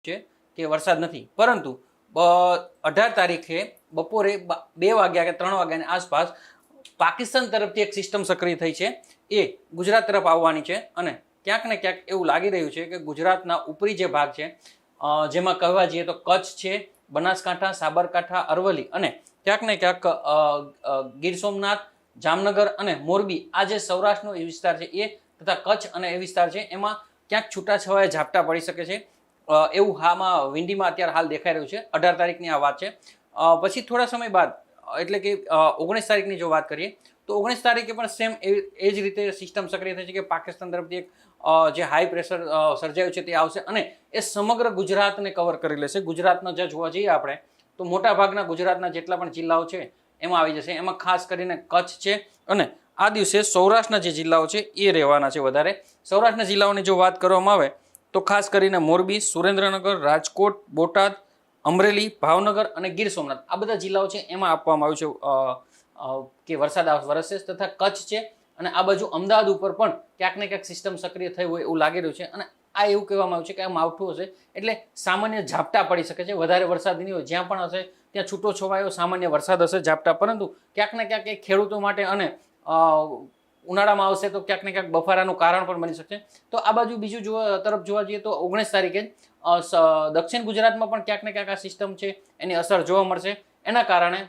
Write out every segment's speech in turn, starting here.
છે કે વરસાદ નથી, પરંતુ 18 તારીખે બપોરે 2 વાગ્યા કે 3 વાગ્યાની આસપાસ પાકિસ્તાન તરફથી એક સિસ્ટમ સક્રિય થઈ છે, એ ગુજરાત તરફ આવવાની છે અને ક્યાંક ને ક્યાંક એવું લાગી રહ્યું છે કે ગુજરાતના ઉપરી જે ભાગ છે, જેમાં કહેવા જઈએ તો કચ્છ છે, બનાસકાંઠા, સાબરકાંઠા, અરવલ્લી અને ક્યાંક ને ક્યાંક ગીર સોમનાથ, જામનગર અને મોરબી, આ જે સૌરાષ્ટ્રનો એ વિસ્તાર છે એ તથા કચ્છ અને એ વિસ્તાર છે એમાં ક્યાંક છૂટાછવાયા ઝાપટા પડી શકે છે, એવું હામાં વિંડીમાં અત્યારે હાલ દેખાઈ રહ્યું છે. 18 તારીખની આ વાત છે. પછી થોડા સમય બાદ એટલે કે 19 તારીખની જો વાત કરીએ તો 19 તારીખે પણ સેમ એ જ રીતે સિસ્ટમ સક્રિય થઈ છે કે પાકિસ્તાન તરફથી એક જે હાઈ પ્રેશર સર્જાયું છે તે આવશે અને એ સમગ્ર ગુજરાતને કવર કરી લેશે. ગુજરાતનો જે જોવા જઈએ આપણે તો મોટા ભાગના ગુજરાતના જેટલા પણ જિલ્લાઓ છે એમાં આવી જશે. એમાં ખાસ કરીને કચ્છ છે અને આ દિવસે સૌરાષ્ટ્રના જે જિલ્લાઓ છે એ રહેવાના છે વધારે. સૌરાષ્ટ્રના જિલ્લાઓની જો વાત કરવામાં આવે તો ખાસ કરીને મોરબી, સુરેન્દ્રનગર, રાજકોટ, બોટાદ, અમરેલી, ભાવનગર અને ગીર સોમનાથ, આ બધા જિલ્લાઓ છે એમાં આપવામાં આવ્યું છે કે વરસાદ વરસશે. તથા કચ્છ છે અને આ બાજુ અમદાવાદ ઉપર પણ ક્યાંક ને ક્યાંક સિસ્ટમ સક્રિય થઈ હોય એવું લાગી રહ્યું છે અને આ એવું કહેવામાં આવ્યું છે કે આ માવઠું હશે એટલે સામાન્ય ઝાપટા પડી શકે છે. વધારે વરસાદ નહીં હોય, જ્યાં પણ હશે ત્યાં છૂટો છવાયો સામાન્ય વરસાદ હશે, ઝાપટા, પરંતુ ક્યાંક ને ક્યાંક એ ખેડૂતો માટે અને ઉનાળામાં આવશે તો ક્યાંક ને ક્યાંક બફારાનું કારણ પણ બની શકશે. તો આ બાજુ બીજું તરફ જોવા જઈએ તો 19 તારીખે દક્ષિણ ગુજરાતમાં પણ ક્યાંક ને ક્યાંક આ સિસ્ટમ છે એની અસર જોવા મળશે. એના કારણે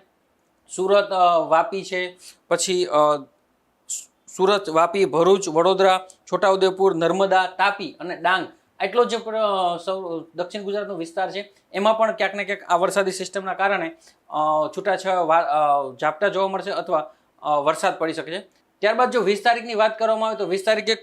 સુરત, વાપી છે, પછી સુરત, વાપી, ભરૂચ, વડોદરા, છોટાઉદેપુર, નર્મદા, તાપી અને ડાંગ, એટલો જે દક્ષિણ ગુજરાતનો વિસ્તાર છે એમાં પણ ક્યાંક ને ક્યાંક આ વરસાદી સિસ્ટમના કારણે છૂટાછવાયા ઝાપટા જોવા મળશે અથવા વરસાદ પડી શકે છે. ત્યારબાદ જો 20 તારીખની વાત કરવામાં આવે તો 20 તારીખે